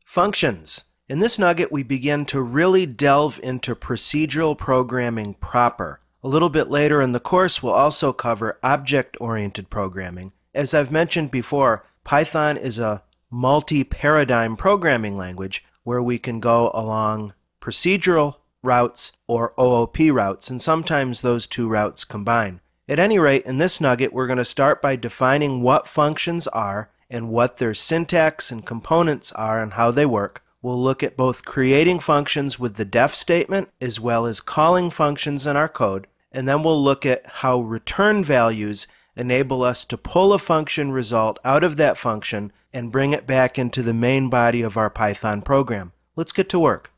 Functions. In this nugget, we begin to really delve into procedural programming proper. A little bit later in the course, we'll also cover object-oriented programming. As I've mentioned before, Python is a multi-paradigm programming language where we can go along procedural routes or OOP routes, and sometimes those two routes combine. At any rate, in this nugget, we're going to start by defining what functions are and what their syntax and components are and how they work. We'll look at both creating functions with the def statement as well as calling functions in our code, and then we'll look at how return values enable us to pull a function result out of that function and bring it back into the main body of our Python program. Let's get to work.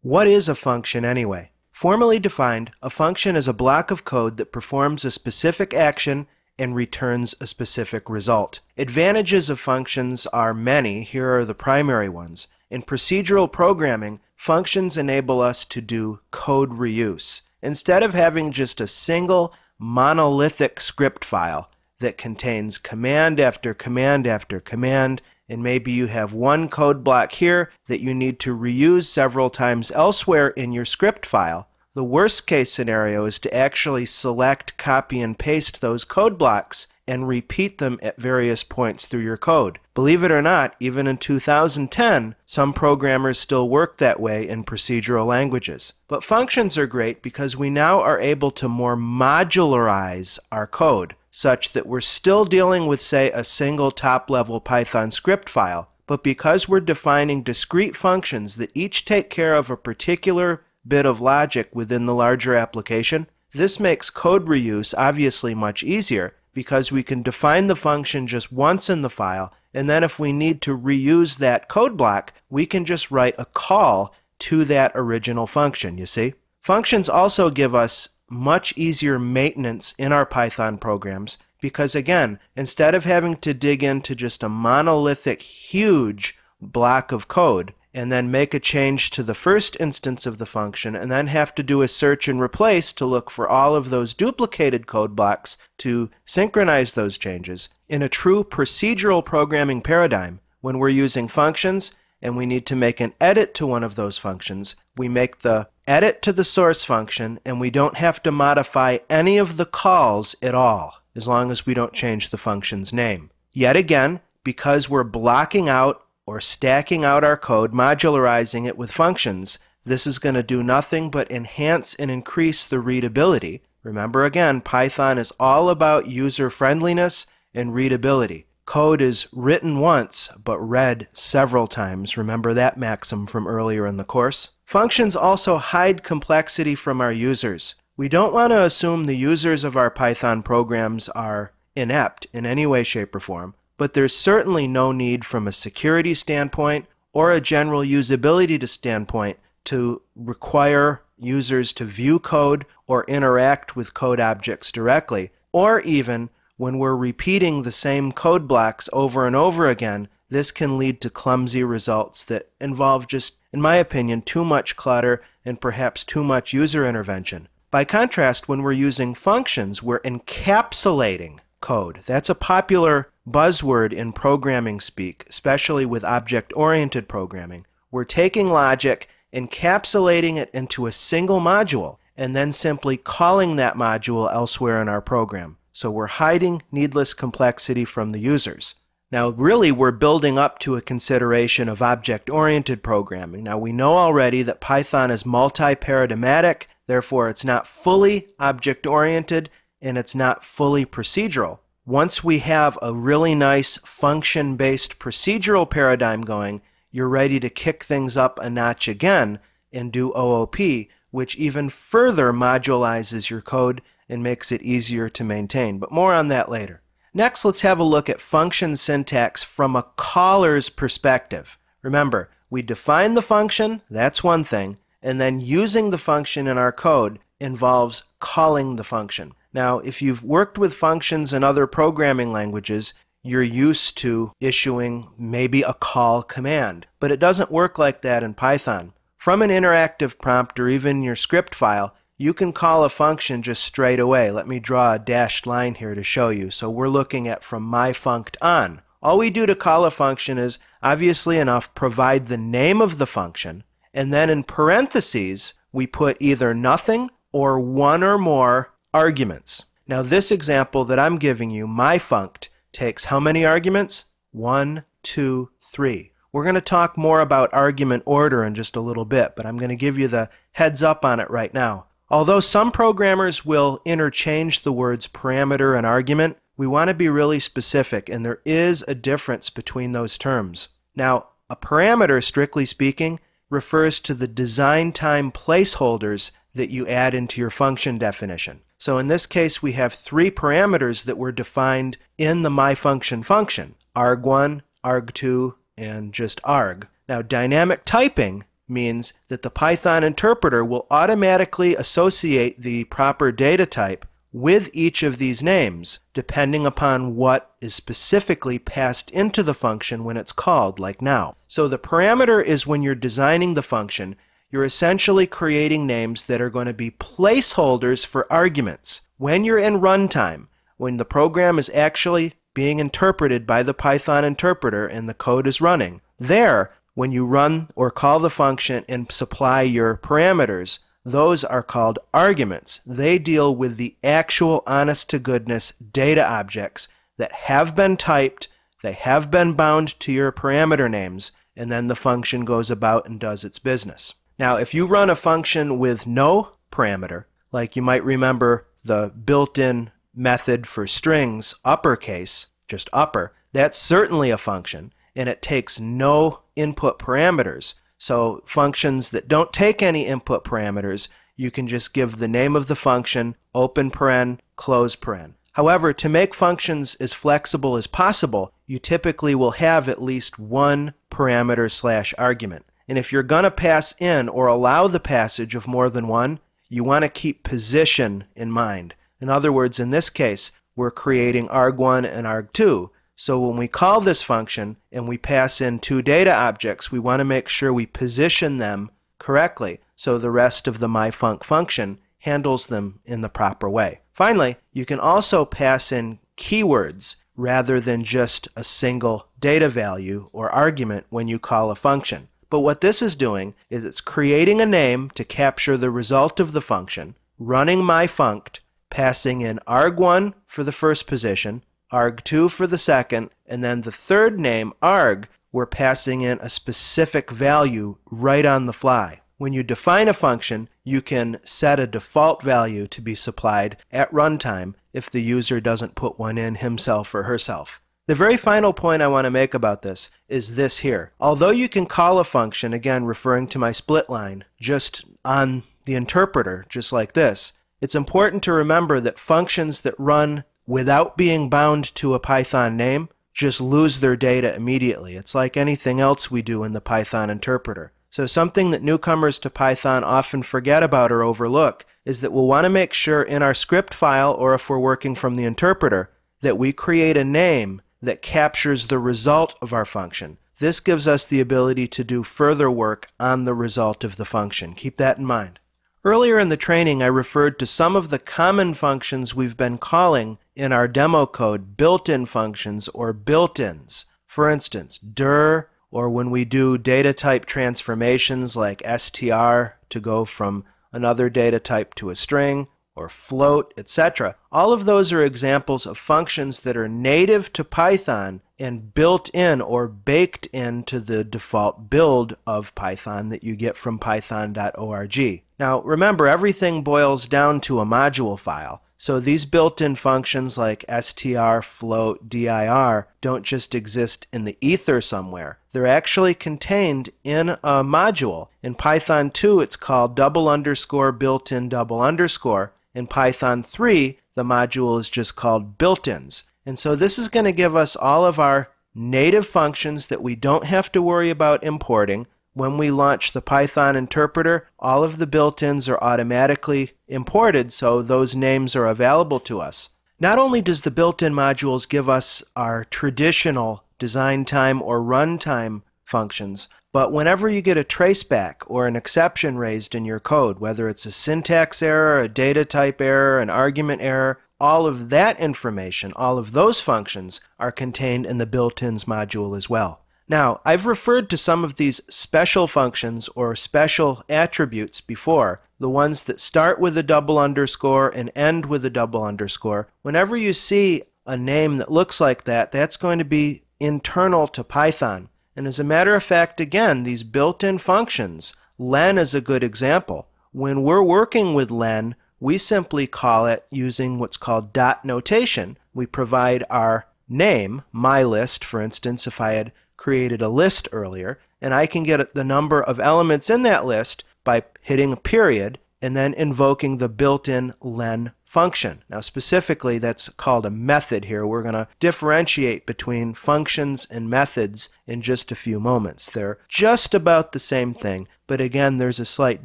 What is a function anyway? Formally defined, a function is a block of code that performs a specific action and returns a specific result. Advantages of functions are many. Here are the primary ones. In procedural programming, functions enable us to do code reuse. Instead of having just a single monolithic script file that contains command after command after command, and maybe you have one code block here that you need to reuse several times elsewhere in your script file, the worst case scenario is to actually select, copy, and paste those code blocks and repeat them at various points through your code. Believe it or not, even in 2010, some programmers still work that way in procedural languages. But functions are great because we now are able to more modularize our code, such that we're still dealing with, say, a single top-level Python script file, but because we're defining discrete functions that each take care of a particular bit of logic within the larger application, this makes code reuse obviously much easier because we can define the function just once in the file, and then if we need to reuse that code block, we can just write a call to that original function, you see? Functions also give us much easier maintenance in our Python programs because, again, instead of having to dig into just a monolithic, huge block of code and then make a change to the first instance of the function and then have to do a search and replace to look for all of those duplicated code blocks to synchronize those changes, in a true procedural programming paradigm, when we're using functions and we need to make an edit to one of those functions, we make the edit to the source function and we don't have to modify any of the calls at all, as long as we don't change the function's name. Yet again, because we're blocking out or stacking out our code, modularizing it with functions, this is going to do nothing but enhance and increase the readability. Remember again, Python is all about user friendliness and readability. Code is written once, but read several times. Remember that maxim from earlier in the course. Functions also hide complexity from our users. We don't want to assume the users of our Python programs are inept in any way, shape, or form, but there's certainly no need from a security standpoint or a general usability standpoint to require users to view code or interact with code objects directly, or even when we're repeating the same code blocks over and over again, this can lead to clumsy results that involve just, in my opinion, too much clutter and perhaps too much user intervention. By contrast, when we're using functions, we're encapsulating code. That's a popular buzzword in programming speak, especially with object-oriented programming. We're taking logic, encapsulating it into a single module, and then simply calling that module elsewhere in our program. So we're hiding needless complexity from the users. Now really we're building up to a consideration of object-oriented programming. Now we know already that Python is multi-paradigmatic, therefore it's not fully object-oriented and it's not fully procedural. Once we have a really nice function-based procedural paradigm going, you're ready to kick things up a notch again and do OOP, which even further modularizes your code and makes it easier to maintain. But more on that later. Next, let's have a look at function syntax from a caller's perspective. Remember, we define the function, that's one thing, and then using the function in our code involves calling the function. Now, if you've worked with functions in other programming languages, you're used to issuing maybe a call command, but it doesn't work like that in Python. From an interactive prompt or even your script file, you can call a function just straight away. Let me draw a dashed line here to show you. So we're looking at from myfuncton, All we do to call a function is, obviously enough, provide the name of the function, and then in parentheses, we put either nothing or one or more arguments. Now this example that I'm giving you, myfunct, takes how many arguments? 1, 2, 3. We're going to talk more about argument order in just a little bit, but I'm going to give you the heads up on it right now. Although some programmers will interchange the words parameter and argument, we want to be really specific, and there is a difference between those terms. Now, a parameter, strictly speaking, refers to the design time placeholders that you add into your function definition. So in this case, we have 3 parameters that were defined in the myfunction function: arg1, arg2, and just arg. Now, dynamic typing means that the Python interpreter will automatically associate the proper data type with each of these names, depending upon what is specifically passed into the function when it's called, like now. So the parameter is when you're designing the function, you're essentially creating names that are going to be placeholders for arguments. When you're in runtime, when the program is actually being interpreted by the Python interpreter and the code is running, there, when you run or call the function and supply your parameters, those are called arguments. They deal with the actual honest-to-goodness data objects that have been typed, they have been bound to your parameter names, and then the function goes about and does its business. Now, if you run a function with no parameter, like you might remember the built-in method for strings, uppercase, just upper, that's certainly a function, and it takes no input parameters. So functions that don't take any input parameters, you can just give the name of the function, open paren, close paren. However, to make functions as flexible as possible, you typically will have at least one parameter/argument. And if you're going to pass in or allow the passage of more than one, you want to keep position in mind. In other words, in this case, we're creating arg1 and arg2. So when we call this function and we pass in 2 data objects, we want to make sure we position them correctly so the rest of the myfunc function handles them in the proper way. Finally, you can also pass in keywords rather than just a single data value or argument when you call a function. But what this is doing is it's creating a name to capture the result of the function, running myfunct, passing in arg1 for the first position, arg2 for the second, and then the third name, arg, we're passing in a specific value right on the fly. When you define a function, you can set a default value to be supplied at runtime if the user doesn't put one in himself or herself. The very final point I want to make about this is this here. Although you can call a function, again referring to my split line, just on the interpreter, just like this, it's important to remember that functions that run without being bound to a Python name just lose their data immediately. It's like anything else we do in the Python interpreter. So something that newcomers to Python often forget about or overlook is that we'll want to make sure in our script file, or if we're working from the interpreter, that we create a name that captures the result of our function. This gives us the ability to do further work on the result of the function. Keep that in mind. Earlier in the training, I referred to some of the common functions we've been calling in our demo code built-in functions or built-ins. For instance, dir, or when we do data type transformations like str to go from another data type to a string, or float, etc. All of those are examples of functions that are native to Python and built in or baked into the default build of Python that you get from python.org. Now remember, everything boils down to a module file. So these built-in functions like str, float, dir don't just exist in the ether somewhere. They're actually contained in a module. In Python 2 it's called _built-in _. In Python 3 the module is just called Builtins. And so this is going to give us all of our native functions that we don't have to worry about importing. When we launch the Python interpreter, all of the built-ins are automatically imported, so those names are available to us. Not only does the built-in modules give us our traditional design time or runtime functions, but whenever you get a traceback or an exception raised in your code, whether it's a syntax error, a data type error, an argument error, all of that information, all of those functions, are contained in the Builtins module as well. Now, I've referred to some of these special functions or special attributes before, the ones that start with a double underscore and end with a double underscore. Whenever you see a name that looks like that, that's going to be internal to Python. And as a matter of fact, again, these built-in functions, len is a good example. When we're working with len, we simply call it using what's called dot notation. We provide our name, my list, for instance, if I had created a list earlier, and I can get the number of elements in that list by hitting a period and then invoking the built-in len function. Now specifically, that's called a method here. We're going to differentiate between functions and methods in just a few moments. They're just about the same thing, but again, there's a slight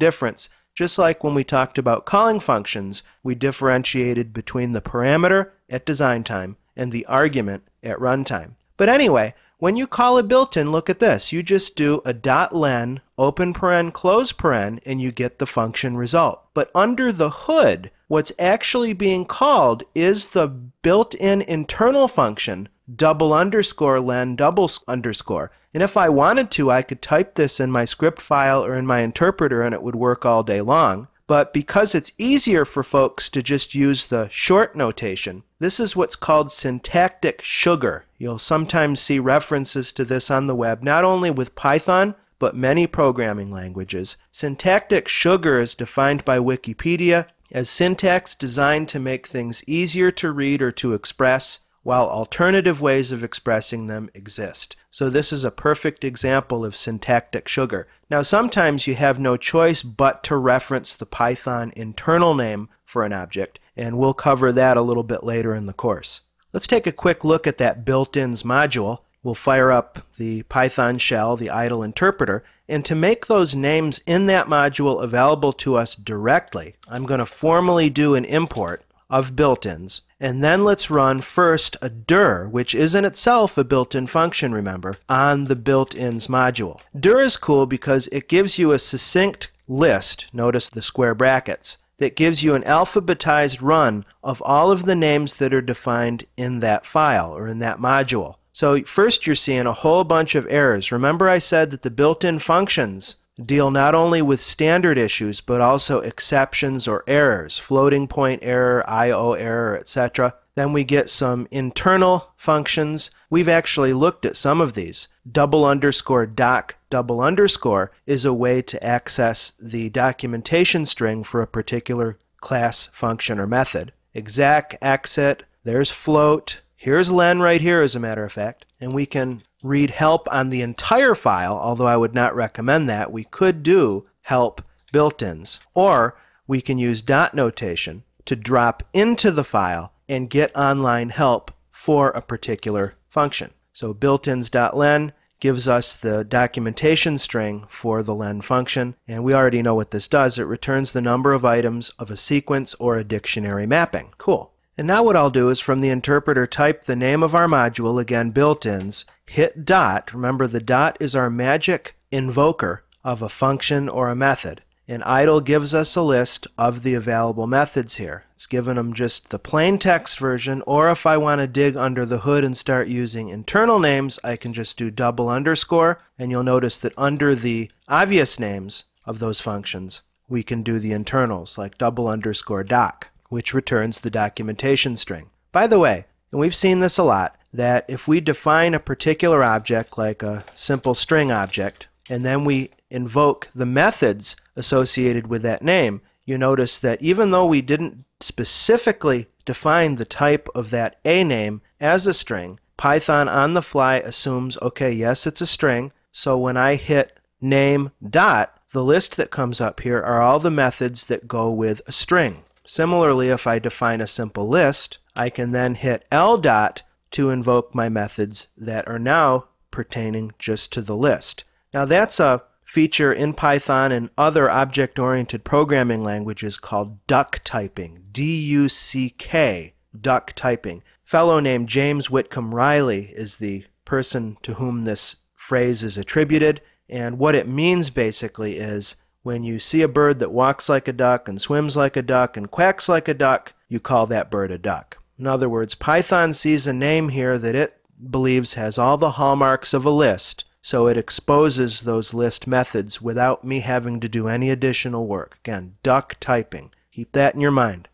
difference. Just like when we talked about calling functions, we differentiated between the parameter at design time and the argument at runtime. But anyway, when you call a built-in, look at this. You just do a .len, open paren, close paren, and you get the function result. But under the hood, what's actually being called is the built-in internal function, double underscore len double underscore. And if I wanted to, I could type this in my script file or in my interpreter and it would work all day long. But because it's easier for folks to just use the short notation, this is what's called syntactic sugar. You'll sometimes see references to this on the web, not only with Python, but many programming languages. Syntactic sugar is defined by Wikipedia as syntax designed to make things easier to read or to express, while alternative ways of expressing them exist. So this is a perfect example of syntactic sugar. Now sometimes you have no choice but to reference the Python internal name for an object, and we'll cover that a little bit later in the course. Let's take a quick look at that Builtins module. We'll fire up the Python shell, the idle interpreter, and to make those names in that module available to us directly, I'm going to formally do an import of built-ins, and then let's run first a dir, which is in itself a built-in function, remember, on the built-ins module. Dir is cool because it gives you a succinct list, notice the square brackets, that gives you an alphabetized run of all of the names that are defined in that file or in that module. So first you're seeing a whole bunch of errors. Remember I said that the built-in functions deal not only with standard issues, but also exceptions or errors, floating point error, IO error, etc. Then we get some internal functions. We've actually looked at some of these. Double underscore doc double underscore is a way to access the documentation string for a particular class, function, or method. Exec, exit, there's float. Here's len right here, as a matter of fact, and we can read help on the entire file, although I would not recommend that. We could do help built-ins, or we can use dot notation to drop into the file and get online help for a particular function. So builtins.len gives us the documentation string for the len function, and we already know what this does. It returns the number of items of a sequence or a dictionary mapping. Cool. And now what I'll do is from the interpreter type the name of our module, again built-ins, hit dot. Remember the dot is our magic invoker of a function or a method. And idle gives us a list of the available methods here. It's given them just the plain text version, or if I want to dig under the hood and start using internal names, I can just do double underscore, and you'll notice that under the obvious names of those functions, we can do the internals, like double underscore doc, which returns the documentation string. By the way, and we've seen this a lot, that if we define a particular object, like a simple string object, and then we invoke the methods associated with that name, you notice that even though we didn't specifically define the type of that A name as a string, Python on the fly assumes, okay, yes, it's a string, so when I hit name dot, the list that comes up here are all the methods that go with a string. Similarly, if I define a simple list, I can then hit L dot to invoke my methods that are now pertaining just to the list. Now that's a feature in Python and other object-oriented programming languages called duck typing, D-U-C-K, duck typing. Fellow named James Whitcomb Riley is the person to whom this phrase is attributed, and what it means basically is When you see a bird that walks like a duck and swims like a duck and quacks like a duck, you call that bird a duck. In other words, Python sees a name here that it believes has all the hallmarks of a list, so it exposes those list methods without me having to do any additional work. Again, duck typing. Keep that in your mind.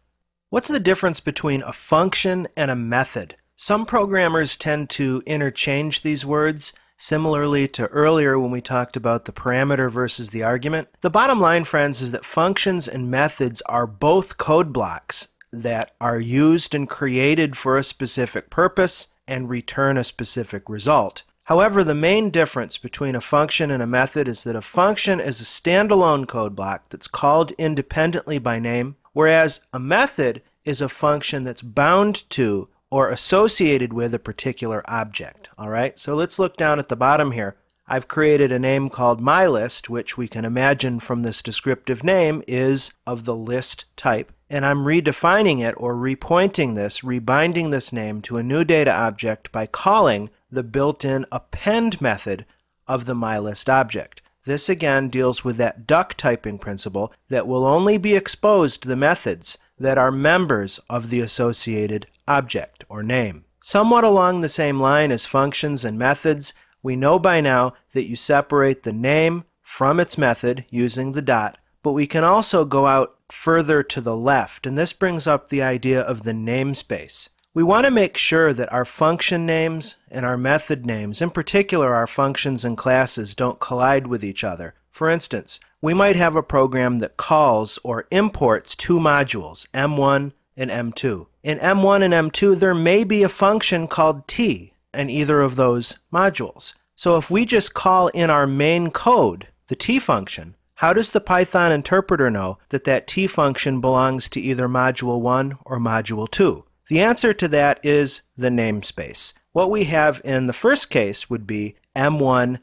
What's the difference between a function and a method? Some programmers tend to interchange these words, similarly to earlier when we talked about the parameter versus the argument. The bottom line, friends, is that functions and methods are both code blocks that are used and created for a specific purpose and return a specific result. However, the main difference between a function and a method is that a function is a standalone code block that's called independently by name, whereas a method is a function that's bound to or associated with a particular object. All right, so let's look down at the bottom here. I've created a name called myList, which we can imagine from this descriptive name is of the list type. And I'm redefining it or repointing this, rebinding this name to a new data object by calling the built-in append method of the myList object. This again deals with that duck typing principle that will only be exposed to the methods that are members of the associated object or name. Somewhat along the same line as functions and methods, we know by now that you separate the name from its method using the dot, but we can also go out further to the left, and this brings up the idea of the namespace. We want to make sure that our function names and our method names, in particular our functions and classes, don't collide with each other. For instance, we might have a program that calls or imports two modules, M1 and M2. In M1 and M2, there may be a function called T in either of those modules. So if we just call in our main code the T function, how does the Python interpreter know that that T function belongs to either module 1 or module 2? The answer to that is the namespace. What we have in the first case would be m1.t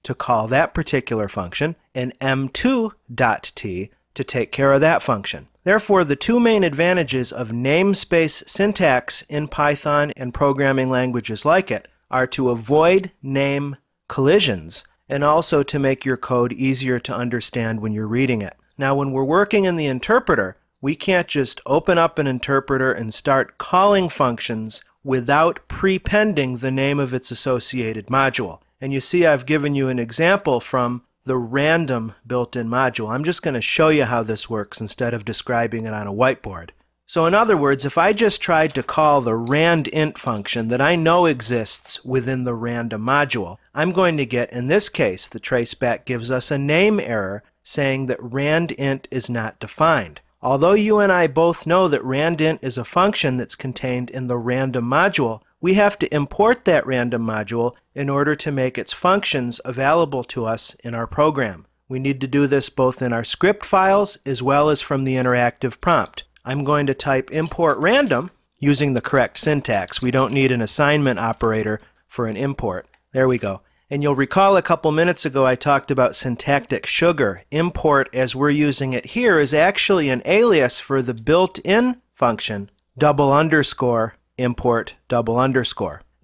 to call that particular function and m2.t to take care of that function. Therefore, the two main advantages of namespace syntax in Python and programming languages like it are to avoid name collisions and also to make your code easier to understand when you're reading it. Now, when we're working in the interpreter, we can't just open up an interpreter and start calling functions without prepending the name of its associated module. And you see I've given you an example from the random built-in module. I'm just going to show you how this works instead of describing it on a whiteboard. So in other words, if I just tried to call the randint function that I know exists within the random module, I'm going to get, in this case, the traceback gives us a name error saying that randint is not defined. Although you and I both know that randint is a function that's contained in the random module, we have to import that random module in order to make its functions available to us in our program. We need to do this both in our script files as well as from the interactive prompt. I'm going to type import random using the correct syntax. We don't need an assignment operator for an import. There we go. And you'll recall a couple minutes ago I talked about syntactic sugar. Import, as we're using it here, is actually an alias for the built-in function _import .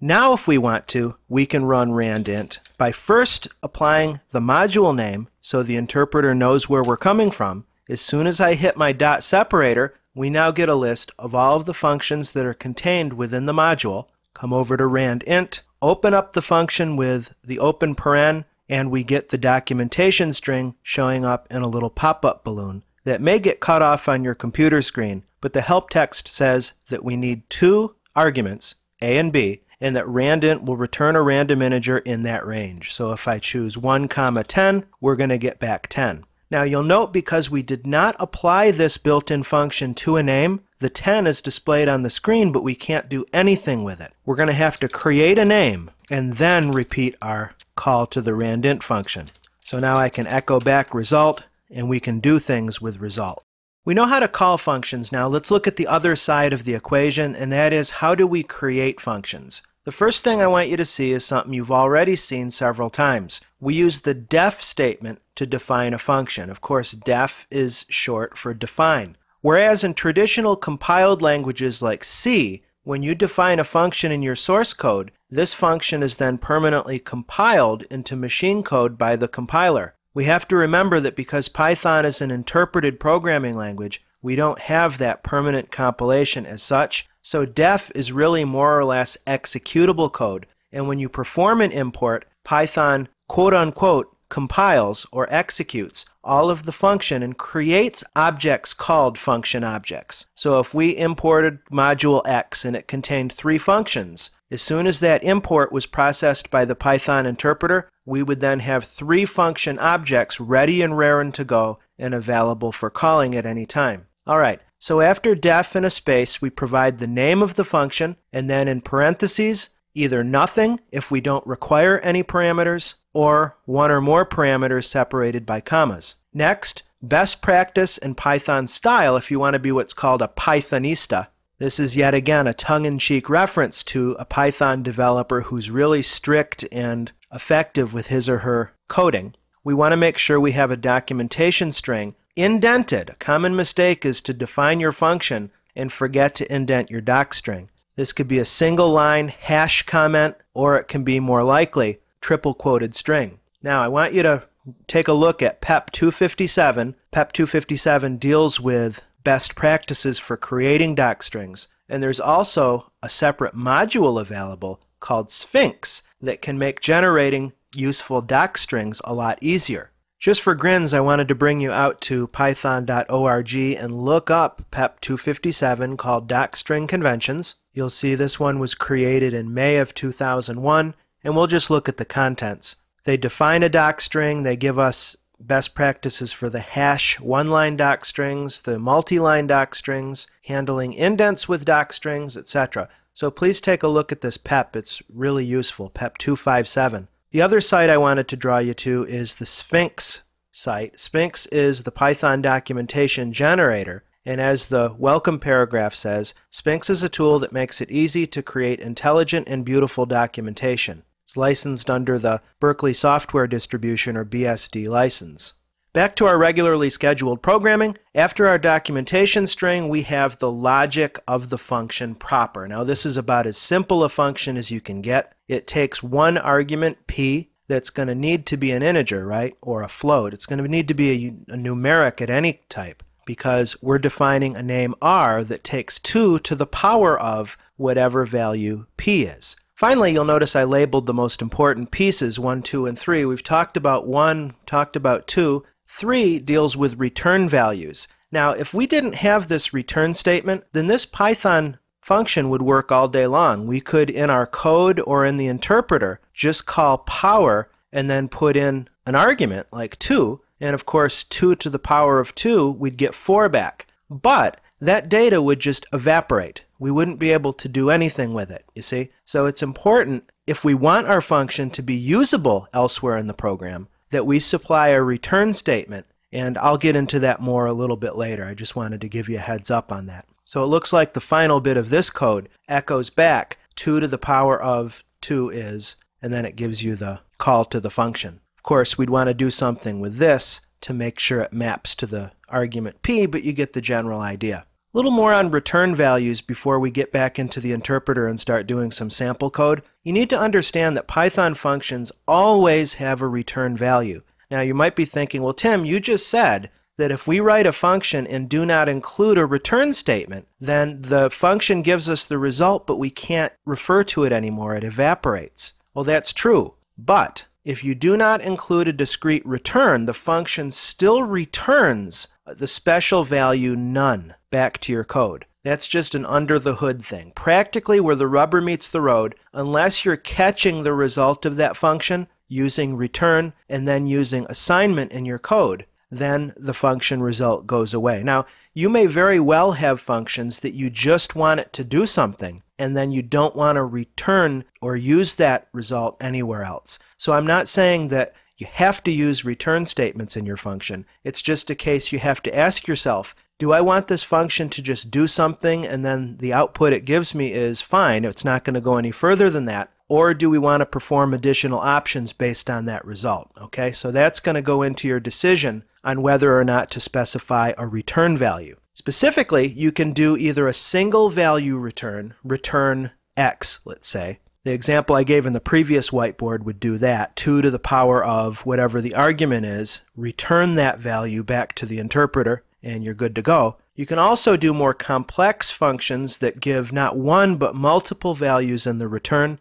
Now if we want to, we can run randint by first applying the module name so the interpreter knows where we're coming from. As soon as I hit my dot separator, we now get a list of all of the functions that are contained within the module. Come over to randint, open up the function with the open paren, and we get the documentation string showing up in a little pop-up balloon that may get cut off on your computer screen, but the help text says that we need two arguments, A and B, and that randint will return a random integer in that range. So if I choose 1, 10, we're going to get back 10. Now you'll note because we did not apply this built-in function to a name, the 10 is displayed on the screen, but we can't do anything with it. We're going to have to create a name and then repeat our call to the randint function. So now I can echo back result, and we can do things with result. We know how to call functions now. Let's look at the other side of the equation, and that is how do we create functions? The first thing I want you to see is something you've already seen several times. We use the def statement to define a function. Of course, def is short for define. Whereas in traditional compiled languages like C, when you define a function in your source code, this function is then permanently compiled into machine code by the compiler. We have to remember that because Python is an interpreted programming language, we don't have that permanent compilation as such, so def is really more or less executable code. And when you perform an import, Python quote-unquote compiles or executes all of the function and creates objects called function objects. So if we imported module X and it contained 3 functions, as soon as that import was processed by the Python interpreter, we would then have 3 function objects ready and raring to go and available for calling at any time. Alright, so after def and a space, we provide the name of the function, and then in parentheses, either nothing if we don't require any parameters, or 1 or more parameters separated by commas. Next, best practice and Python style if you want to be what's called a Pythonista. This is yet again a tongue-in-cheek reference to a Python developer who's really strict and effective with his or her coding. We want to make sure we have a documentation string indented. A common mistake is to define your function and forget to indent your doc string. This could be a single line hash comment, or it can be more likely triple quoted string. Now I want you to take a look at PEP 257. PEP 257 deals with best practices for creating doc strings, and there's also a separate module available called Sphinx that can make generating useful doc strings a lot easier. Just for grins, I wanted to bring you out to python.org and look up PEP 257 called Docstring Conventions. You'll see this one was created in May of 2001, and we'll just look at the contents. They define a docstring, they give us best practices for the hash one-line docstrings, the multi-line docstrings, handling indents with docstrings, etc. So please take a look at this PEP. It's really useful, PEP 257. The other site I wanted to draw you to is the Sphinx site. Sphinx is the Python documentation generator, and as the welcome paragraph says, Sphinx is a tool that makes it easy to create intelligent and beautiful documentation. It's licensed under the Berkeley Software Distribution or BSD license. Back to our regularly scheduled programming. After our documentation string, we have the logic of the function proper. Now this is about as simple a function as you can get. It takes one argument, p, that's going to need to be an integer, right, or a float. It's going to need to be a numeric at any type, because we're defining a name r that takes 2 to the power of whatever value p is. Finally, you'll notice I labeled the most important pieces, 1, 2, and 3. We've talked about 1, talked about 2. 3 deals with return values. Now, if we didn't have this return statement, then this Python function would work all day long. We could, in our code or in the interpreter, just call power and then put in an argument like 2. And of course, 2 to the power of 2, we'd get 4 back. But that data would just evaporate. We wouldn't be able to do anything with it, you see? So it's important, if we want our function to be usable elsewhere in the program, that we supply a return statement, and I'll get into that more a little bit later. I just wanted to give you a heads up on that. So it looks like the final bit of this code echoes back 2 to the power of 2 is, and then it gives you the call to the function. Of course, we'd want to do something with this to make sure it maps to the argument p, but you get the general idea. A little more on return values before we get back into the interpreter and start doing some sample code. You need to understand that Python functions always have a return value. Now you might be thinking, well Tim, you just said that if we write a function and do not include a return statement, then the function gives us the result, but we can't refer to it anymore. It evaporates. Well, that's true, but if you do not include a discrete return, the function still returns the special value none back to your code. That's just an under-the-hood thing. Practically, where the rubber meets the road, unless you're catching the result of that function using return and then using assignment in your code, then the function result goes away. Now, you may very well have functions that you just want it to do something, and then you don't want to return or use that result anywhere else. So I'm not saying that you have to use return statements in your function. It's just a case you have to ask yourself, do I want this function to just do something and then the output it gives me is fine, it's not going to go any further than that? Or do we want to perform additional options based on that result? Okay, so that's going to go into your decision on whether or not to specify a return value. Specifically, you can do either a single value return, return X, let's say. The example I gave in the previous whiteboard would do that. 2 to the power of whatever the argument is, return that value back to the interpreter, and you're good to go. You can also do more complex functions that give not one but multiple values in the return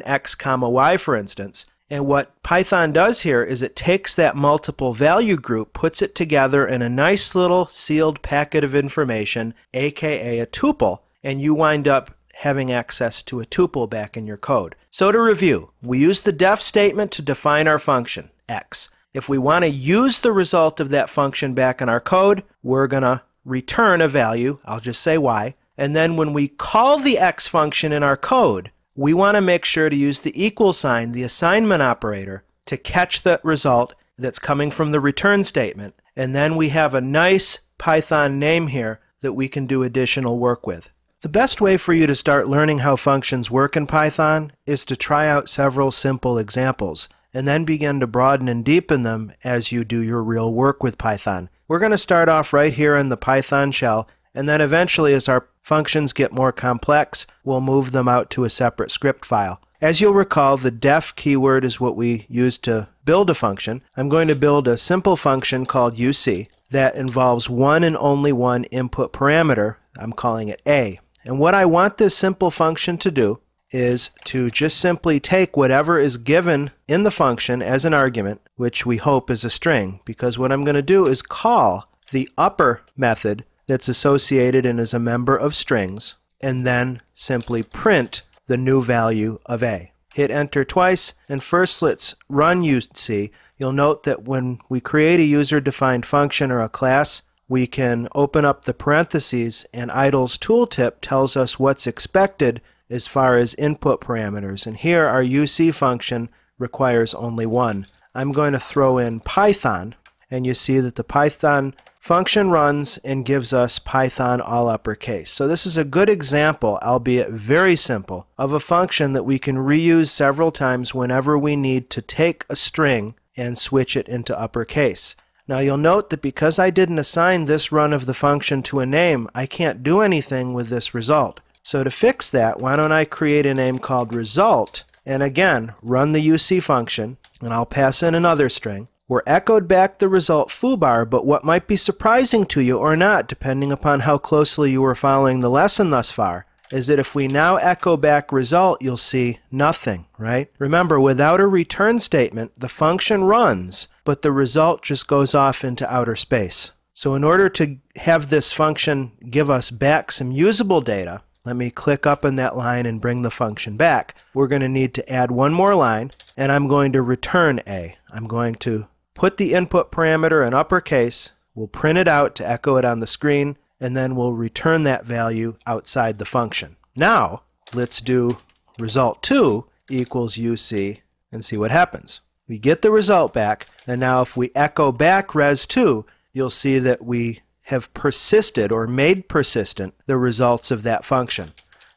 x comma y, for instance. And what Python does here is it takes that multiple value group, puts it together in a nice little sealed packet of information, aka a tuple, and you wind up having access to a tuple back in your code. So to review, we use the def statement to define our function, x. If we want to use the result of that function back in our code, we're going to return a value, I'll just say y, and then when we call the x function in our code, we want to make sure to use the equal sign, the assignment operator, to catch the result that's coming from the return statement, and then we have a nice Python name here that we can do additional work with. The best way for you to start learning how functions work in Python is to try out several simple examples, and then begin to broaden and deepen them as you do your real work with Python. We're going to start off right here in the Python shell, and then eventually as our functions get more complex, we'll move them out to a separate script file. As you'll recall, the def keyword is what we use to build a function. I'm going to build a simple function called UC that involves one and only one input parameter. I'm calling it A. And what I want this simple function to do is to just simply take whatever is given in the function as an argument, which we hope is a string, because what I'm going to do is call the upper method that's associated and is a member of strings, and then simply print the new value of A. Hit enter twice, and first let's run UC. You'll note that when we create a user-defined function or a class, we can open up the parentheses, and idle's tooltip tells us what's expected as far as input parameters. And here our UC function requires only one. I'm going to throw in Python, and you see that the Python function runs and gives us Python all uppercase. So this is a good example, albeit very simple, of a function that we can reuse several times whenever we need to take a string and switch it into uppercase. Now you'll note that because I didn't assign this run of the function to a name, I can't do anything with this result. So to fix that, why don't I create a name called result, and again, run the UC function, and I'll pass in another string. We're echoed back the result foobar, but what might be surprising to you or not, depending upon how closely you were following the lesson thus far, is that if we now echo back result, you'll see nothing, right? Remember, without a return statement, the function runs, but the result just goes off into outer space. So in order to have this function give us back some usable data, let me click up on that line and bring the function back. We're going to need to add one more line, and I'm going to return A. I'm going to put the input parameter in uppercase, we'll print it out to echo it on the screen, and then we'll return that value outside the function. Now, let's do result2 equals UC and see what happens. We get the result back, and now if we echo back res2, you'll see that we have persisted or made persistent the results of that function.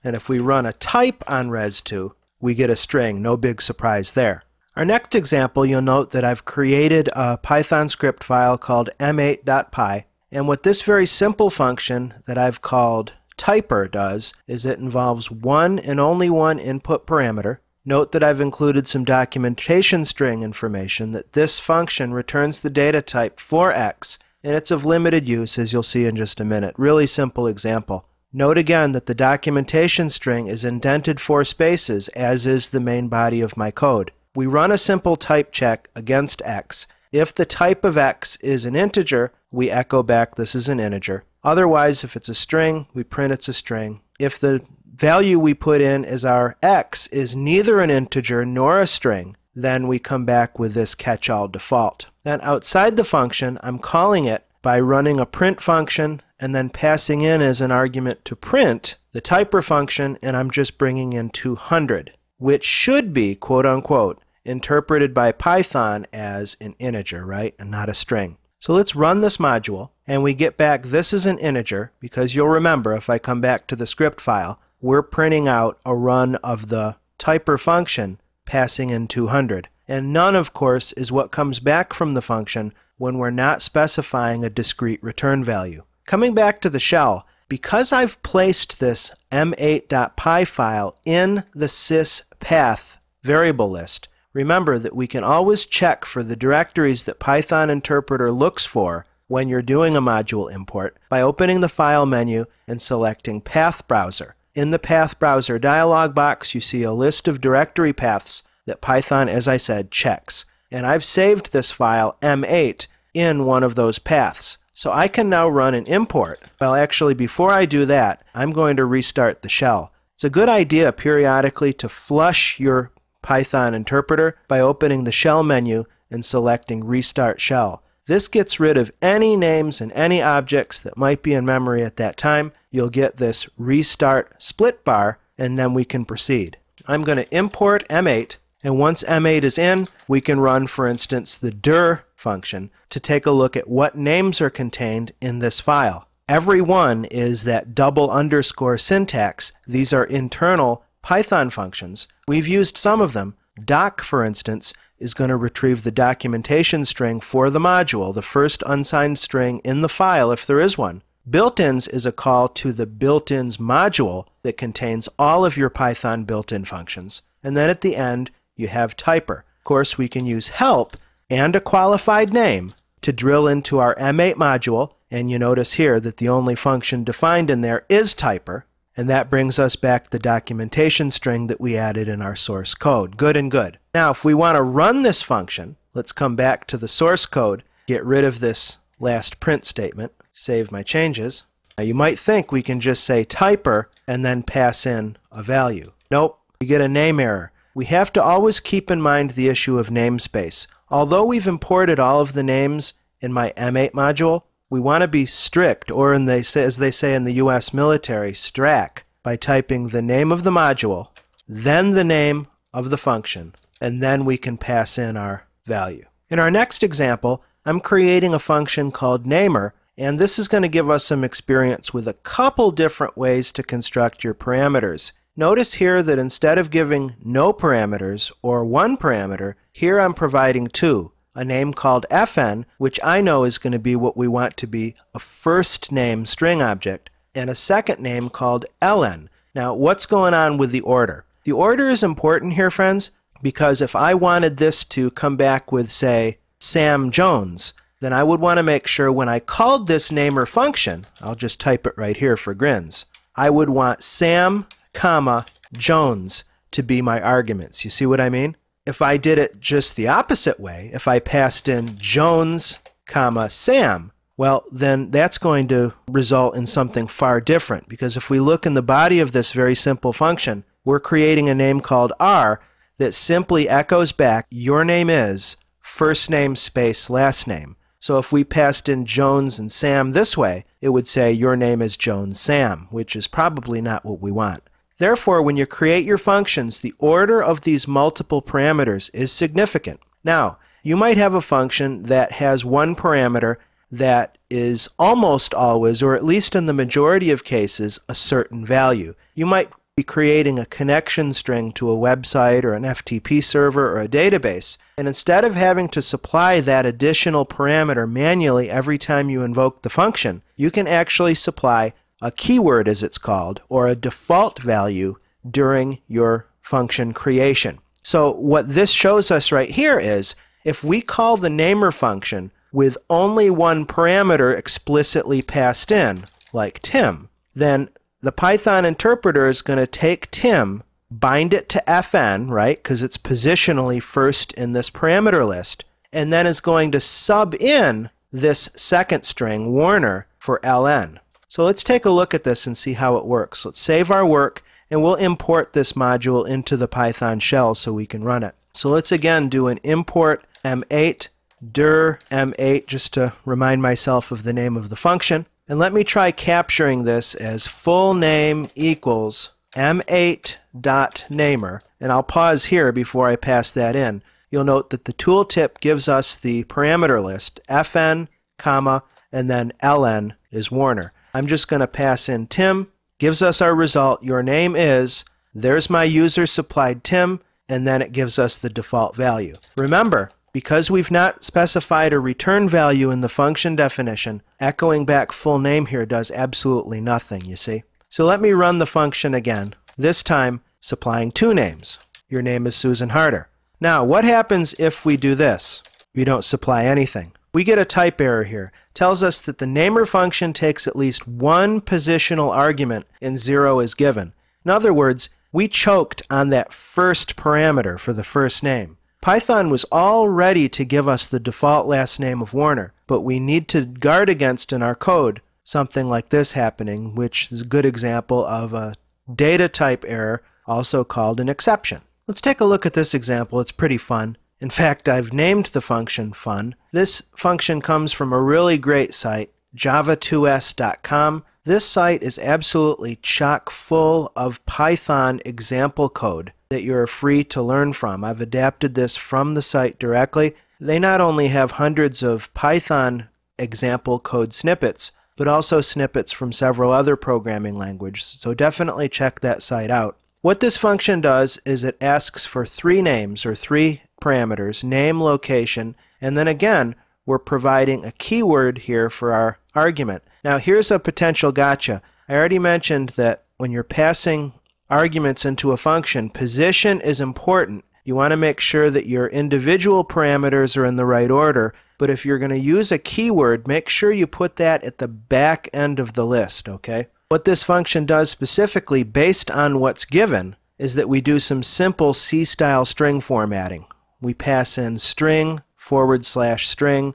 And if we run a type on res2, we get a string. No big surprise there. Our next example, you'll note that I've created a Python script file called m8.py, and what this very simple function that I've called typer does is it involves one and only one input parameter. Note that I've included some documentation string information that this function returns the data type for x, and it's of limited use, as you'll see in just a minute. Really simple example. Note again that the documentation string is indented 4 spaces, as is the main body of my code. We run a simple type check against x. If the type of x is an integer, we echo back this is an integer. Otherwise, if it's a string, we print it's a string. If the value we put in as our x is neither an integer nor a string, then we come back with this catch-all default. Then outside the function, I'm calling it by running a print function and then passing in as an argument to print the typer function, and I'm just bringing in 200, which should be, quote-unquote, interpreted by Python as an integer, right, and not a string. So let's run this module, and we get back this is an integer, because you'll remember if I come back to the script file, we're printing out a run of the typer function passing in 200. And none, of course, is what comes back from the function when we're not specifying a discrete return value. Coming back to the shell, because I've placed this m8.py file in the syspath variable list, remember that we can always check for the directories that Python interpreter looks for when you're doing a module import by opening the File menu and selecting Path Browser. In the Path Browser dialog box, you see a list of directory paths that Python, as I said, checks. And I've saved this file m8 in one of those paths. So I can now run an import. Well, actually, before I do that, I'm going to restart the shell. It's a good idea periodically to flush your Python interpreter by opening the Shell menu and selecting Restart Shell. This gets rid of any names and any objects that might be in memory at that time. You'll get this restart split bar, and then we can proceed. I'm going to import m8, and once m8 is in, we can run, for instance, the dir function to take a look at what names are contained in this file. Every one is that double underscore syntax. These are internal Python functions. We've used some of them. Doc, for instance, is going to retrieve the documentation string for the module, the first unsigned string in the file if there is one. Builtins is a call to the Builtins module that contains all of your Python built-in functions. And then at the end, you have typer. Of course, we can use help and a qualified name to drill into our m8 module, and you notice here that the only function defined in there is typer, and that brings us back the documentation string that we added in our source code. Good and good. Now, if we want to run this function, let's come back to the source code, get rid of this last print statement, save my changes. Now, you might think we can just say typer and then pass in a value. Nope, we get a name error. We have to always keep in mind the issue of namespace. Although we've imported all of the names in my m8 module, we want to be strict, or as they say in the US military, strack, by typing the name of the module, then the name of the function, and then we can pass in our value. In our next example, I'm creating a function called namer, and this is going to give us some experience with a couple different ways to construct your parameters. Notice here that instead of giving no parameters or one parameter, here I'm providing two. A name called fn, which I know is going to be what we want to be a first name string object, and a second name called ln. Now, what's going on with the order? The order is important here, friends, because if I wanted this to come back with, say, Sam Jones, then I would want to make sure when I called this namer function, I'll just type it right here for grins, I would want Sam, comma, Jones to be my arguments. You see what I mean? If I did it just the opposite way, if I passed in Jones, comma, Sam, well, then that's going to result in something far different, because if we look in the body of this very simple function, we're creating a name called R that simply echoes back, your name is first name space last name. So if we passed in Jones and Sam this way, it would say your name is Jones Sam, which is probably not what we want. Therefore, when you create your functions, the order of these multiple parameters is significant. Now, you might have a function that has one parameter that is almost always, or at least in the majority of cases, a certain value. You might be creating a connection string to a website or an FTP server or a database, and instead of having to supply that additional parameter manually every time you invoke the function, you can actually supply a keyword, as it's called, or a default value during your function creation. So what this shows us right here is if we call the namer function with only one parameter explicitly passed in, like Tim, then the Python interpreter is going to take Tim, bind it to fn, right, because it's positionally first in this parameter list, and then is going to sub in this second string, Warner, for ln. So let's take a look at this and see how it works. Let's save our work, and we'll import this module into the Python shell so we can run it. So let's again do an import m8 dir m8 just to remind myself of the name of the function. And let me try capturing this as full name equals m8.namer. And I'll pause here before I pass that in. You'll note that the tooltip gives us the parameter list, fn, comma, and then ln is Warner. I'm just going to pass in Tim, gives us our result, your name is, there's my user supplied Tim, and then it gives us the default value. Remember, because we've not specified a return value in the function definition, echoing back full name here does absolutely nothing, you see. So let me run the function again, this time supplying two names. Your name is Susan Harder. Now, what happens if we do this? We don't supply anything. We get a type error here. Tells us that the namer function takes at least one positional argument and 0 is given. In other words, we choked on that first parameter for the first name. Python was all ready to give us the default last name of Warner, but we need to guard against in our code something like this happening, which is a good example of a data type error, also called an exception. Let's take a look at this example. It's pretty fun. In fact, I've named the function fun. This function comes from a really great site, java2s.com. This site is absolutely chock full of Python example code that you're free to learn from. I've adapted this from the site directly. They not only have hundreds of Python example code snippets, but also snippets from several other programming languages. So definitely check that site out. What this function does is it asks for three names or three parameters, name, location, and then again, we're providing a keyword here for our argument. Now here's a potential gotcha. I already mentioned that when you're passing arguments into a function, position is important. You want to make sure that your individual parameters are in the right order, but if you're going to use a keyword, make sure you put that at the back end of the list, okay? What this function does specifically, based on what's given, is that we do some simple C-style string formatting. We pass in string, /string,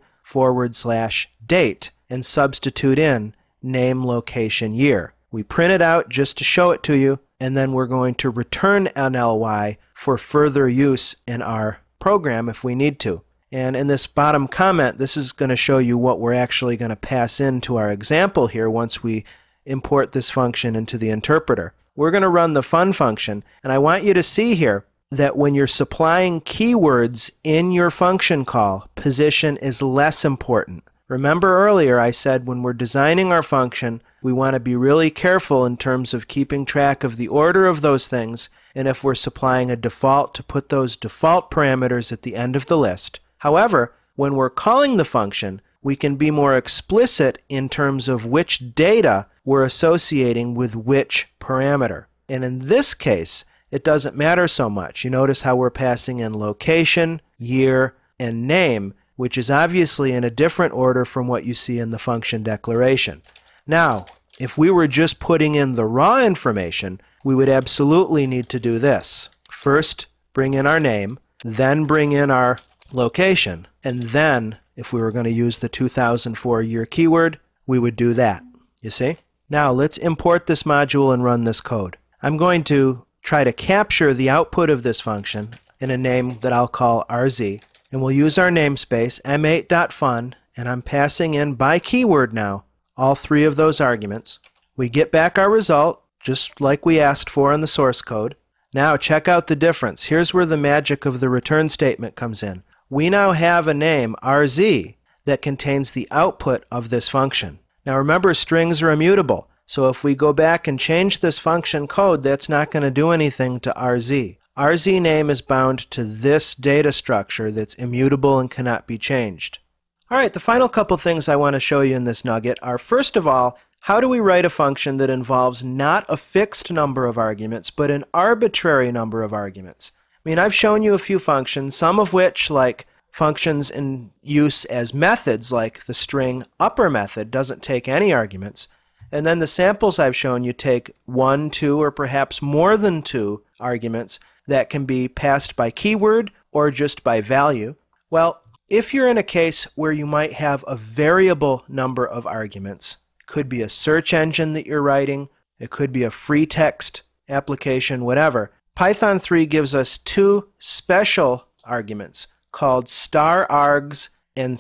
/date, and substitute in name, location, year. We print it out just to show it to you, and then we're going to return an ly for further use in our program if we need to. And in this bottom comment, this is going to show you what we're actually going to pass into our example here once we import this function into the interpreter. We're going to run the fun function, and I want you to see here that when you're supplying keywords in your function call, position is less important. Remember earlier I said when we're designing our function, we want to be really careful in terms of keeping track of the order of those things, and if we're supplying a default, to put those default parameters at the end of the list. However, when we're calling the function, we can be more explicit in terms of which data we're associating with which parameter. And in this case, it doesn't matter so much. You notice how we're passing in location, year, and name, which is obviously in a different order from what you see in the function declaration. Now, if we were just putting in the raw information, we would absolutely need to do this. First, bring in our name, then bring in our location, and then, if we were going to use the 2004 year keyword, we would do that. You see? Now, let's import this module and run this code. I'm going to try to capture the output of this function in a name that I'll call RZ, and we'll use our namespace m8.fun, and I'm passing in by keyword now all three of those arguments. We get back our result just like we asked for in the source code. Now check out the difference. Here's where the magic of the return statement comes in. We now have a name, RZ, that contains the output of this function. Now remember, strings are immutable, so if we go back and change this function code, that's not going to do anything to RZ. RZ name is bound to this data structure that's immutable and cannot be changed. Alright, the final couple things I want to show you in this nugget are, first of all, how do we write a function that involves not a fixed number of arguments, but an arbitrary number of arguments? I mean, I've shown you a few functions, some of which, like functions in use as methods, like the string upper method, doesn't take any arguments. And then the samples I've shown you take 1, 2, or perhaps more than 2 arguments that can be passed by keyword or just by value. Well, if you're in a case where you might have a variable number of arguments, it could be a search engine that you're writing, it could be a free text application, whatever, Python 3 gives us 2 special arguments called *args and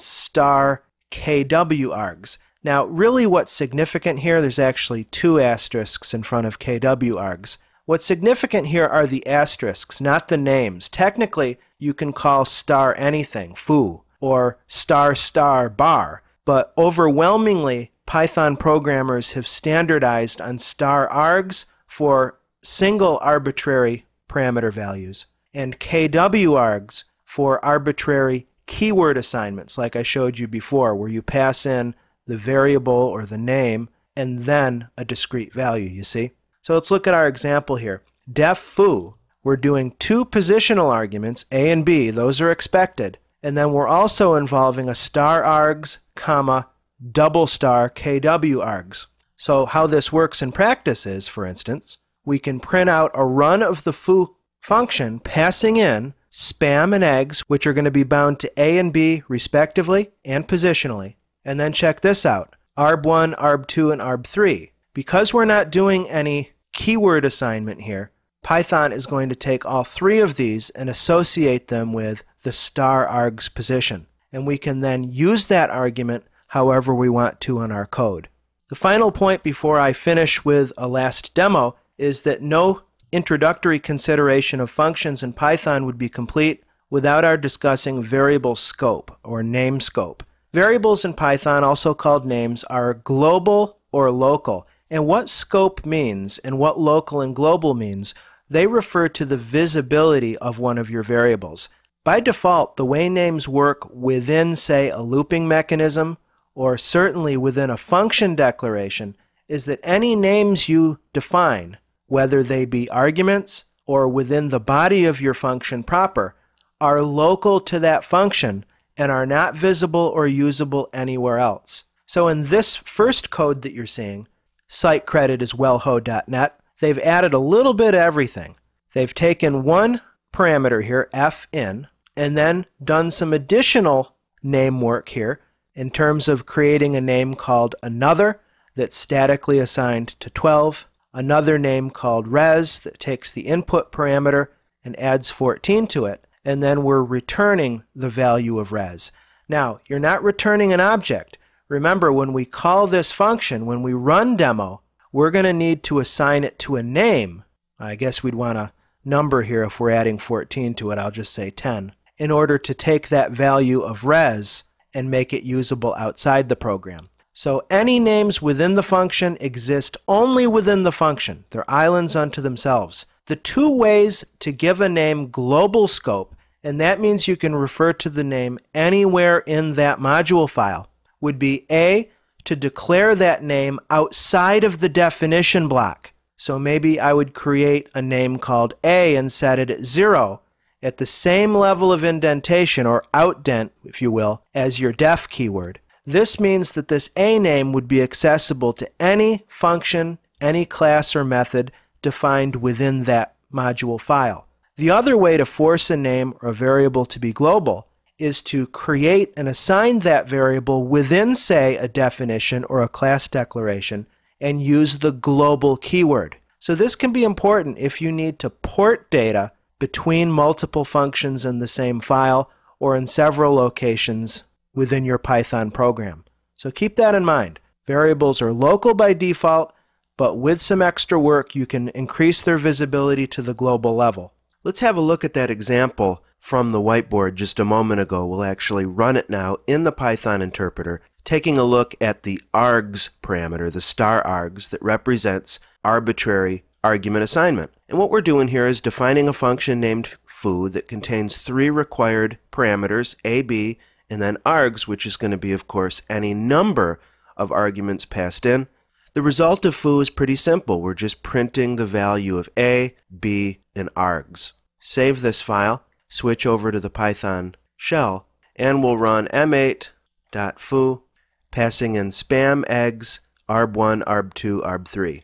*kwargs. Now, really what's significant here, there's actually 2 asterisks in front of kwargs. What's significant here are the asterisks, not the names. Technically, you can call star anything, foo, or star bar, but overwhelmingly, Python programmers have standardized on *args for single arbitrary parameter values and kwargs for arbitrary keyword assignments like I showed you before, where you pass in the variable or the name and then a discrete value, you see? So let's look at our example here. Def foo, we're doing two positional arguments, A and B, those are expected, and then we're also involving a star args, comma, double star KW args. So how this works in practice is, for instance, we can print out a run of the foo function passing in spam and eggs, which are going to be bound to A and B respectively and positionally. And then check this out, arb1, arb2, and arb3. Because we're not doing any keyword assignment here, Python is going to take all three of these and associate them with the star args position. And we can then use that argument however we want to in our code. The final point before I finish with a last demo is that no introductory consideration of functions in Python would be complete without our discussing variable scope or name scope. Variables in Python, also called names, are global or local. And what scope means and what local and global means, they refer to the visibility of one of your variables. By default, the way names work within, say, a looping mechanism, or certainly within a function declaration, is that any names you define, whether they be arguments or within the body of your function proper, are local to that function and are not visible or usable anywhere else. So in this first code that you're seeing, site credit is wellho.net, they've added a little bit of everything. They've taken one parameter here, fin, and then done some additional name work here in terms of creating a name called another that's statically assigned to 12, another name called res that takes the input parameter and adds 14 to it, and then we're returning the value of res. Now, you're not returning an object. Remember, when we call this function, when we run demo, we're going to need to assign it to a name. I guess we'd want a number here if we're adding 14 to it. I'll just say 10, in order to take that value of res and make it usable outside the program. So any names within the function exist only within the function. They're islands unto themselves. The two ways to give a name global scope, and that means you can refer to the name anywhere in that module file, would be A, to declare that name outside of the definition block. So maybe I would create a name called A and set it at 0 at the same level of indentation, or outdent, if you will, as your def keyword. This means that this A name would be accessible to any function, any class or method defined within that module file. The other way to force a name or a variable to be global is to create and assign that variable within, say, a definition or a class declaration and use the global keyword. So this can be important if you need to port data between multiple functions in the same file or in several locations within your Python program. So keep that in mind. Variables are local by default, but with some extra work you can increase their visibility to the global level. Let's have a look at that example from the whiteboard just a moment ago. We'll actually run it now in the Python interpreter, taking a look at the args parameter, the star args, that represents arbitrary argument assignment. And what we're doing here is defining a function named foo that contains three required parameters, a, b, and then args, which is going to be, of course, any number of arguments passed in. The result of foo is pretty simple. We're just printing the value of a, b, and args. Save this file, switch over to the Python shell, and we'll run m8.foo, passing in spam, eggs, arb1, arb2, arb3.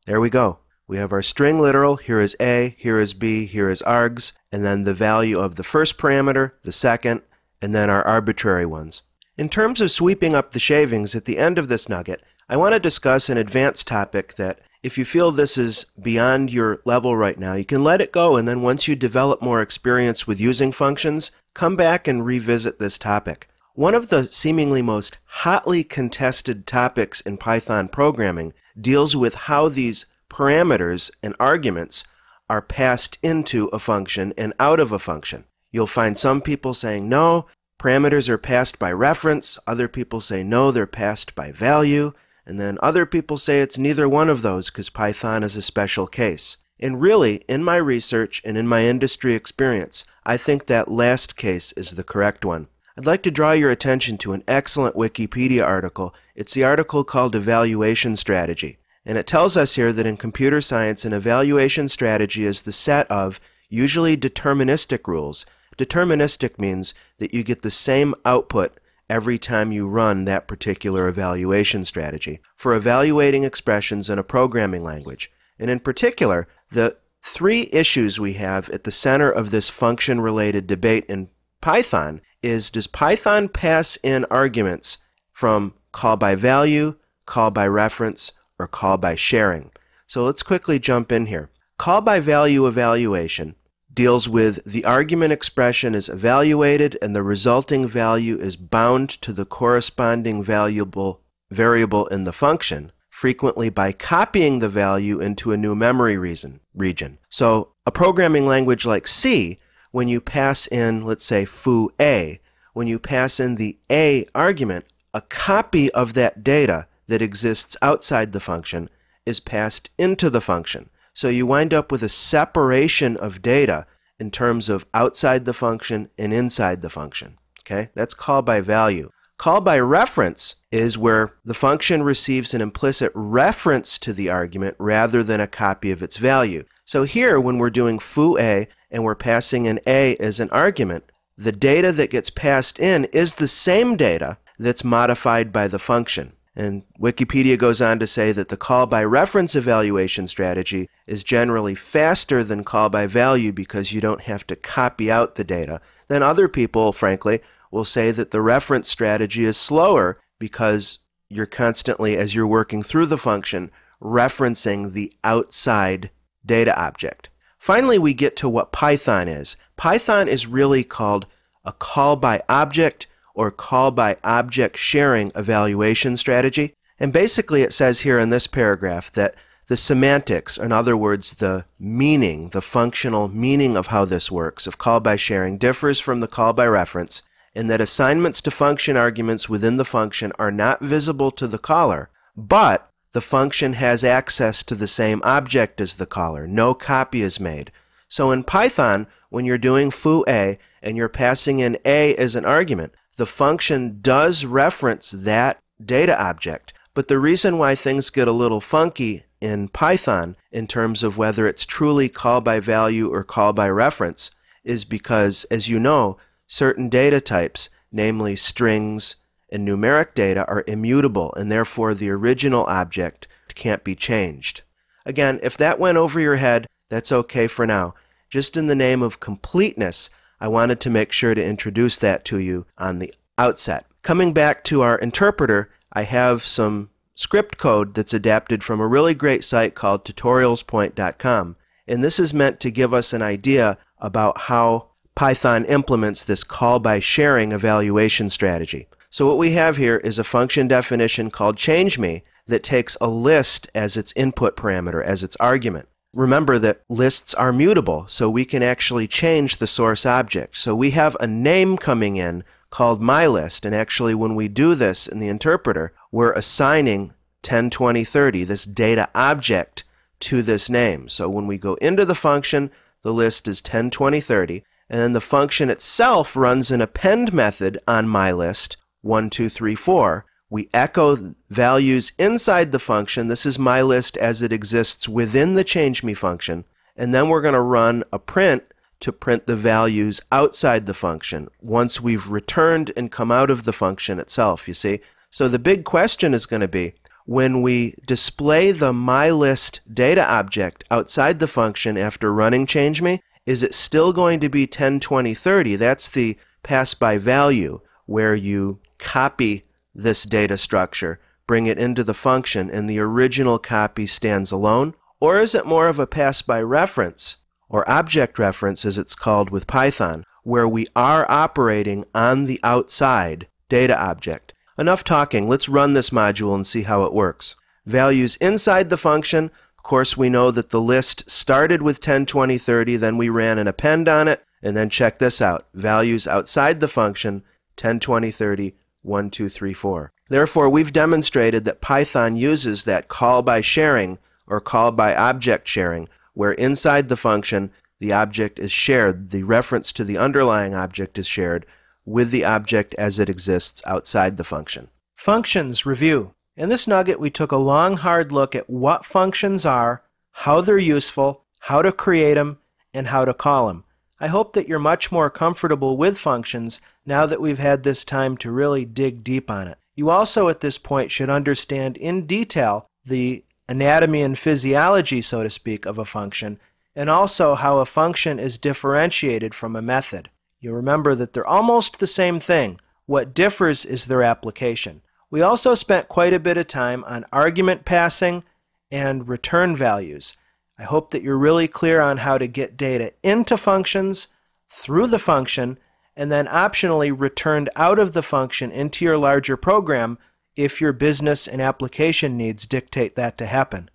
There we go. We have our string literal. Here is a, here is b, here is args, and then the value of the first parameter, the second, and then our arbitrary ones. In terms of sweeping up the shavings at the end of this nugget, I want to discuss an advanced topic that, if you feel this is beyond your level right now, you can let it go, and then once you develop more experience with using functions, come back and revisit this topic. One of the seemingly most hotly contested topics in Python programming deals with how these parameters and arguments are passed into a function and out of a function. You'll find some people saying, no, parameters are passed by reference. Other people say, no, they're passed by value. And then other people say it's neither one of those because Python is a special case. And really, in my research and in my industry experience, I think that last case is the correct one. I'd like to draw your attention to an excellent Wikipedia article. It's the article called Evaluation Strategy. And it tells us here that in computer science, an evaluation strategy is the set of usually deterministic rules. Deterministic means that you get the same output every time you run that particular evaluation strategy for evaluating expressions in a programming language. And in particular, the three issues we have at the center of this function-related debate in Python is, does Python pass in arguments from call by value, call by reference, or call by sharing? So let's quickly jump in here. Call by value evaluation deals with the argument expression is evaluated and the resulting value is bound to the corresponding variable in the function, frequently by copying the value into a new memory region. So a programming language like C, when you pass in, let's say, foo A, when you pass in the A argument, a copy of that data that exists outside the function is passed into the function. So you wind up with a separation of data in terms of outside the function and inside the function. Okay? That's call by value. Call by reference is where the function receives an implicit reference to the argument rather than a copy of its value. So here, when we're doing foo A and we're passing in A as an argument, the data that gets passed in is the same data that's modified by the function. And Wikipedia goes on to say that the call by reference evaluation strategy is generally faster than call by value because you don't have to copy out the data. Then other people, frankly, will say that the reference strategy is slower because you're constantly, as you're working through the function, referencing the outside data object. Finally, we get to what Python is. Python is really called a call by object or call by object sharing evaluation strategy. And basically it says here in this paragraph that the semantics, in other words, the meaning, the functional meaning of how this works, of call by sharing differs from the call by reference in that assignments to function arguments within the function are not visible to the caller, but the function has access to the same object as the caller. No copy is made. So in Python, when you're doing foo A and you're passing in A as an argument, the function does reference that data object. But the reason why things get a little funky in Python in terms of whether it's truly call by value or call by reference is because, as you know, certain data types, namely strings and numeric data, are immutable, and therefore the original object can't be changed. Again, if that went over your head, that's okay for now. Just in the name of completeness, I wanted to make sure to introduce that to you on the outset. Coming back to our interpreter, I have some script code that's adapted from a really great site called tutorialspoint.com. And this is meant to give us an idea about how Python implements this call by sharing evaluation strategy. So what we have here is a function definition called changeMe that takes a list as its input parameter, as its argument. Remember that lists are mutable, so we can actually change the source object. So we have a name coming in called myList, and actually when we do this in the interpreter, we're assigning 10, 20, 30, this data object, to this name. So when we go into the function, the list is 10, 20, 30, and then the function itself runs an append method on myList, 1, 2, 3, 4. We echo values inside the function. This is myList as it exists within the changeMe function. And then we're going to run a print to print the values outside the function once we've returned and come out of the function itself, you see. So the big question is going to be, when we display the myList data object outside the function after running changeMe, is it still going to be 10, 20, 30? That's the pass by value, where you copy this data structure, bring it into the function, and the original copy stands alone? Or is it more of a pass by reference, or object reference as it's called with Python, where we are operating on the outside data object? Enough talking, let's run this module and see how it works. Values inside the function, of course we know that the list started with 10, 20, 30, then we ran an append on it, and then check this out. Values outside the function, 10, 20, 30, 1, 2, 3, 4. Therefore, we've demonstrated that Python uses that call by sharing or call by object sharing, where inside the function the object is shared, the reference to the underlying object is shared with the object as it exists outside the function. Functions review. In this nugget, we took a long, hard look at what functions are, how they're useful, how to create them, and how to call them. I hope that you're much more comfortable with functions now that we've had this time to really dig deep on it. You also at this point should understand in detail the anatomy and physiology, so to speak, of a function, and also how a function is differentiated from a method. You'll remember that they're almost the same thing. What differs is their application. We also spent quite a bit of time on argument passing and return values. I hope that you're really clear on how to get data into functions, through the function, and then optionally returned out of the function into your larger program if your business and application needs dictate that to happen.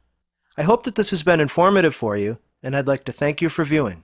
I hope that this has been informative for you, and I'd like to thank you for viewing.